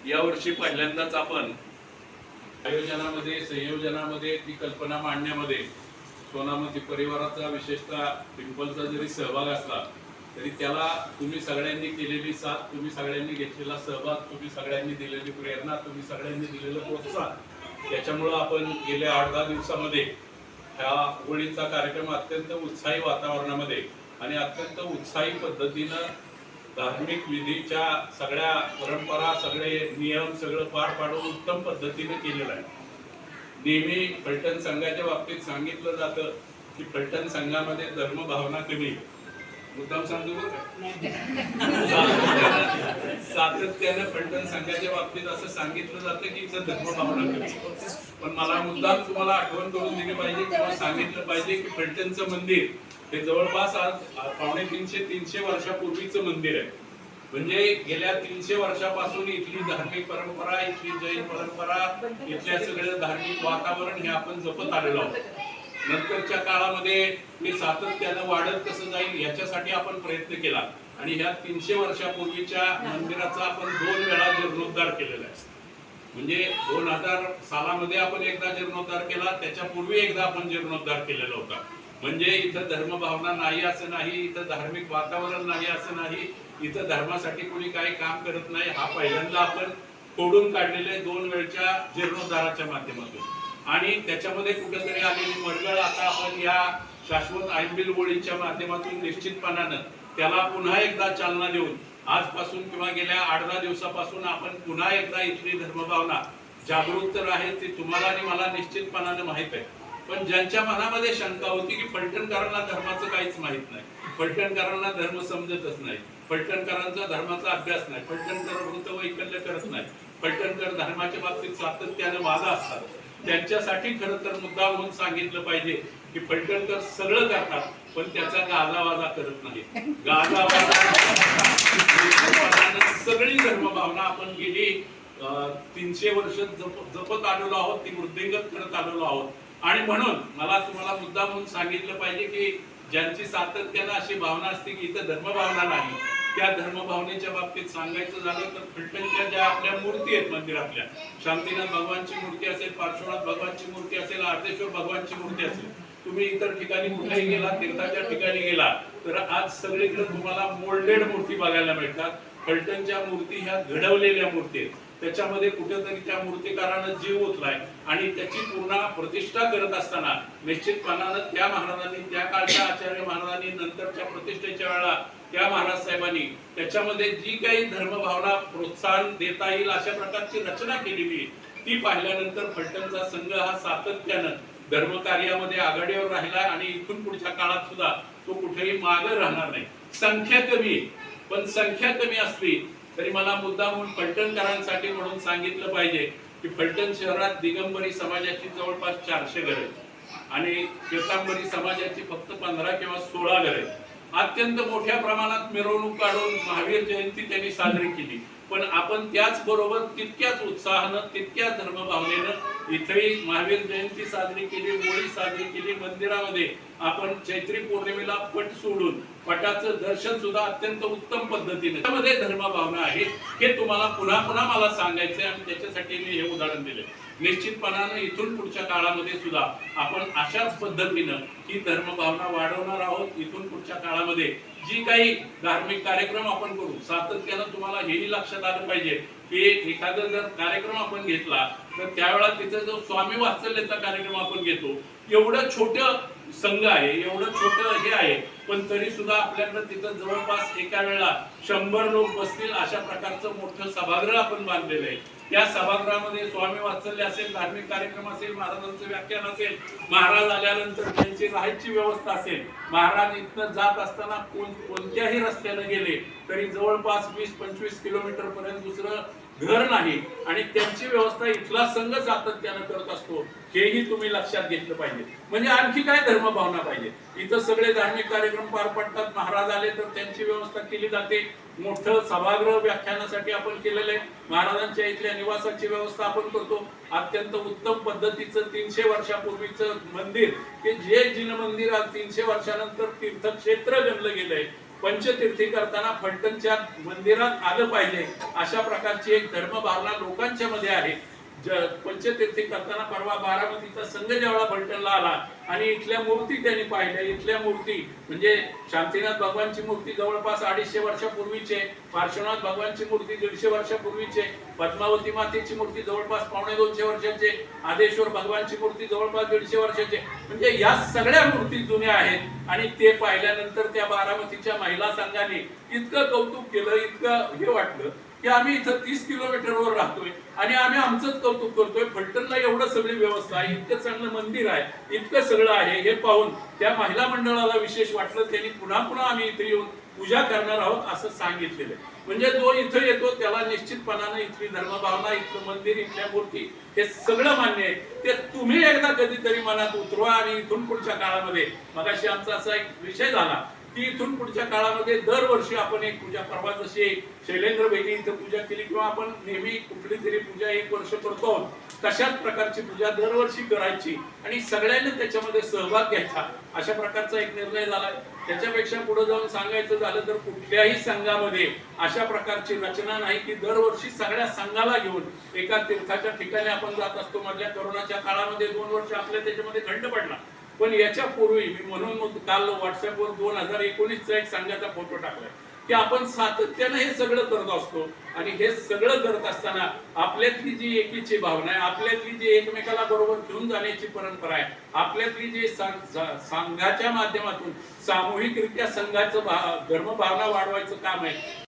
यावर्षी पहिल्यांदाच आपण आयोजनामध्ये संयोजनामध्ये ती कल्पना मांडण्यामध्ये सोनामती परिवाराचा विशेषतः पिंपलचा जरी सहभाग असला तरी त्याला तुम्ही सगळ्यांनी केलेली साथ, तुम्ही सगळ्यांनी घेतलेला सहभाग, तुम्ही सगळ्यांनी दिलेली प्रेरणा, तुम्ही सगळ्यांनी दिलेलं प्रोत्साहन याच्यामुळं आपण गेल्या 8-10 दिवसामध्ये ह्या होळीचा कार्यक्रम अत्यंत उत्साही वातावरणामध्ये आणि अत्यंत उत्साही पद्धतीनं धार्मिक विधीच्या सगळ्या परंपरा, सगळे नियम सगळं पार पाडून उत्तम पद्धतीने केलेलं आहे. नेहमी फलटण संघाच्या बाबतीत सांगितलं जातं की फलटण संघामध्ये धर्मभावना कमी. मुद्दाम सांगतो सातत्यानं फलटण संघाच्या बाबतीत असं सांगितलं जातं की इथं धर्मभावना कमी. पण मला मुद्दाम तुम्हाला आठवण करून दिली पाहिजे किंवा सांगितलं पाहिजे की फलटणचं मंदिर हे जवळपास आज 250-300 वर्षापूर्वीचं मंदिर आहे. म्हणजे गेल्या 300 वर्षापासून इथली धार्मिक परंपरा, इथली जैन परंपरा, इथल्या सगळं धार्मिक वातावरण हे आपण जपत आलेलो आहोत. नंतरच्या काळामध्ये हे सातत्यानं वाढत कसं जाईल याच्यासाठी आपण प्रयत्न केला आणि ह्या 300 वर्षापूर्वीच्या मंदिराचा आपण 2 वेळा जीर्णोद्धार केलेला आहे. म्हणजे 2000 सालामध्ये आपण एकदा जीर्णोद्धार केला, त्याच्यापूर्वी एकदा आपण जीर्णोद्धार केलेला होता. म्हणजे इथं धर्मभावना नाही असं नाही, इथं धार्मिक वातावरण नाही असं नाही, इथं धर्मासाठी कोणी काही काम करत नाही, हा पहिल्यांदा आपण फोडून काढलेले 2 वेळच्या जीर्णोद्धाराच्या माध्यमातून. आणि त्याच्यामध्ये कुठेतरी आलेली मरगळ आता आपण या शाश्वत ऐनबिल होळीच्या माध्यमातून निश्चितपणानं त्याला पुन्हा एकदा चालना देऊन आजपासून किंवा गेल्या 8-10 दिवसापासून आपण पुन्हा एकदा इथली धर्मभावना जागृत तर आहे ती तुम्हाला आणि मला निश्चितपणानं माहित आहे. पण ज्यांच्या मनामध्ये शंका होती की फलटणकरांना धर्माचं काहीच माहित नाही, फलटणकरांना धर्म समजतच नाही, फलटणकरांचा धर्माचा अभ्यास नाही, फलटणकर वृत्त वैकल्य करत नाही, फलटणकर धर्माच्या बाबतीत सातत्याने वादा असतात, त्यांच्यासाठी खरं तर मुद्दा म्हणून सांगितलं पाहिजे की फलटणकर सगळं करतात पण त्याचा गाजावाजा करत नाही. गाजावाजा सगळी धर्मभावना आपण गेली 300 वर्ष जपत आलेलो आहोत, ती वृद्धिंगत करत आलेलो आहोत. आणि म्हणून मला तुम्हाला मुद्दा म्हणून सांगितलं पाहिजे की ज्यांची सातत्यानं अशी भावना असते की इथं धर्मभावना नाही, त्या धर्मभावनेच्या बाबतीत सांगायचं झालं तर फलटणच्या ज्या आपल्या मूर्ती आहेत मंदिरातल्या, शांतीनाथ भगवानची मूर्ती असेल, पार्श्वनाथ भगवानची मूर्ती असेल, अर्धेश्वर भगवानची मूर्ती असेल, तुम्ही इतर ठिकाणी कुठेही गेला, तीर्थाच्या ठिकाणी गेला तर आज सगळीकडे तुम्हाला मोल्डेड मूर्ती बघायला मिळतात. फलटणच्या मूर्ती ह्या घडवलेल्या मूर्ती आहेत. त्याच्यामध्ये कुठेतरी त्या मूर्तिकारानं जीव ओतलाय आणि त्याची पूर्ण प्रतिष्ठा करत असताना निश्चितपणानं त्या महाराजांनी, त्या काळच्या आचार्य महाराजांनी, नंतरच्या प्रतिष्ठेच्या वेळा त्या महाराज साहेबांनी त्याच्यामध्ये जी काही धर्मभावना प्रोत्साहन देता येईल अशा प्रकारची रचना केलेली ती पाहिल्यानंतर फलटणचा संघ हा सातत्यानं धर्मकार्यामध्ये आघाडीवर राहिला आणि इथून पुढच्या काळात सुद्धा तो कुठेही मागे राहणार नाही. संख्या कमी, पण संख्या कमी असली तरी मला मुद्दा म्हणून फलटणकरांसाठी म्हणून सांगितलं पाहिजे की फलटण शहरात दिगंबरी समाजाची जवळपास 400 घरं आहेत आणि श्वेतांबरी समाजाची फक्त 15 किंवा 16 घरं आहेत. अत्यंत मोठ्या प्रमाणात मिरवणूक काढून महावीर जयंती त्यांनी साजरी केली. पण आपण त्याच बरोबर तितक्याच उत्साहानं, तितक्याच धर्मभावनेनं इथेही महावीर जयंती साजरी केली, होळी साजरी केली. मंदिरामध्ये आपण चैत्री पौर्णिमेला पट सोडून पटाचं दर्शन सुद्धा अत्यंत उत्तम पद्धतीने त्यामध्ये धर्मभावना आहे हे तुम्हाला पुन्हा पुन्हा मला सांगायचंय आणि त्याच्यासाठी मी हे उदाहरण दिले. निश्चितपणानं इथून पुढच्या काळामध्ये सुद्धा आपण अशाच पद्धतीनं ही धर्मभावना वाढवणार आहोत. इथून पुढच्या काळामध्ये जी काही धार्मिक कार्यक्रम आपण करू सातत्यानं तुम्हाला हेही लक्षात आलं पाहिजे की एखादा जर कार्यक्रम आपण घेतला तर त्यावेळेला तिथे जो स्वामी वात्सल्याचा कार्यक्रम आपण घेतो, एवढं छोटं संघ आहे, एवढं छोटं हे आहे, पण तरी सुद्धा आपल्याकडे तिथं जवळपास एका वेळेला 100 लोक बसतील अशा प्रकारचं मोठं सभागृह आपण बांधलेलं आहे. त्या सभागृहामध्ये स्वामी वात्सल्य असेल, धार्मिक कार्यक्रम असेल, महाराजांचं व्याख्यान असेल, महाराज आल्यानंतर त्यांची राहायची व्यवस्था असेल, महाराज इथनं जात असताना कोणत्याही रस्त्याने गेले तरी जवळपास 20-25 किलोमीटर पर्यंत दुसरं घर नाही आणि त्यांची व्यवस्था इथला संघ सातत्यानं करत असतो, हेही तुम्ही लक्षात घेतलं पाहिजे. म्हणजे आणखी काय धर्मभावना पाहिजे. इथं सगळे धार्मिक कार्यक्रम पार पडतात, महाराज आले तर त्यांची व्यवस्था केली जाते, मोठं सभागृह व्याख्यानासाठी आपण केलेलं आहे, महाराजांच्या इथल्या निवासाची व्यवस्था आपण करतो. अत्यंत उत्तम पद्धतीचं 300 वर्षापूर्वीचं मंदिर, की जे जिन मंदिर आज 300 वर्षानंतर तीर्थक्षेत्र गणलं गेलंय, पंचतीर्थी करताना फलटणच्या मंदिरात आलं पाहिजे अशा प्रकारची एक धर्मभावना लोकांच्या मध्ये आहे. पंचतीर्थी करताना परवा बारामतीचा संघ ज्यावेळा फलटणला आला आणि इथल्या मूर्ती त्यांनी पाहिल्या, इथल्या मूर्ती म्हणजे शांतीनाथ भगवानची मूर्ती जवळपास 250 वर्षापूर्वीचे, पार्श्वनाथ भगवानची मूर्ती 150 वर्षापूर्वीचे, पद्मावती मातेची मूर्ती जवळपास 250 वर्षाचे, आदेश्वर भगवानची मूर्ती जवळपास 150 वर्षाचे, म्हणजे या सगळ्या मूर्ती जुन्या आहेत. आणि ते पाहिल्यानंतर त्या बारामतीच्या महिला संघाने इतकं कौतुक केलं, इतकं हे वाटलं की आम्ही इथं 30 किलोमीटरवर राहतोय आणि आम्ही आमचंच कौतुक करतोय. फलटणला एवढं सगळी व्यवस्था आहे, इतकं चांगलं मंदिर आहे, इतकं सगळं आहे, हे पाहून त्या महिला मंडळाला विशेष वाटलं. त्यांनी पुन्हा पुन्हा आम्ही इथे येऊन पूजा करणार आहोत असं सांगितलेलं आहे. म्हणजे जो इथं येतो त्याला निश्चितपणाने इथली धर्मभावना, इथलं मंदिर, इथल्या मूर्ती हे सगळं मान्य आहे. ते तुम्ही एकदा कधीतरी मनात उतरवा आणि इथून पुढच्या काळामध्ये, मगाशी आमचा असा एक विषय झाला की इथून पुढच्या काळामध्ये दरवर्षी आपण एक पूजा, परवा जशी शैलेंद्र वैद्य इथं पूजा केली किंवा आपण नेहमी कुठली तरी पूजा 1 वर्ष करतो, तशाच प्रकारची पूजा दरवर्षी करायची आणि सगळ्यांनी त्याच्यामध्ये सहभाग घ्यायचा, अशा प्रकारचा एक निर्णय झाला. त्याच्यापेक्षा पुढे जाऊन सांगायचं झालं तर कुठल्याही संघामध्ये अशा प्रकारची रचना नाही की दरवर्षी सगळ्या संघाला घेऊन एका तीर्थाच्या ठिकाणी आपण जात असतो. मधल्या कोरोनाच्या काळामध्ये 2 वर्ष आपल्या त्याच्यामध्ये खंड पडला, पण याच्या पूर्वी मी म्हणून मग काल व्हॉट्सअपवर 2019चा एक संघाचा फोटो टाकलाय की आपण सातत्यानं हे सगळं करत असतो. आणि हे सगळं करत असताना आपल्यातली जी एकीची भावना आहे, आपल्यातली जी एकमेकाला बरोबर घेऊन जाण्याची परंपरा आहे, आपल्यातली जी संघाच्या माध्यमातून सामूहिकरित्या संघाचं धर्मभावना वाढवायचं काम आहे,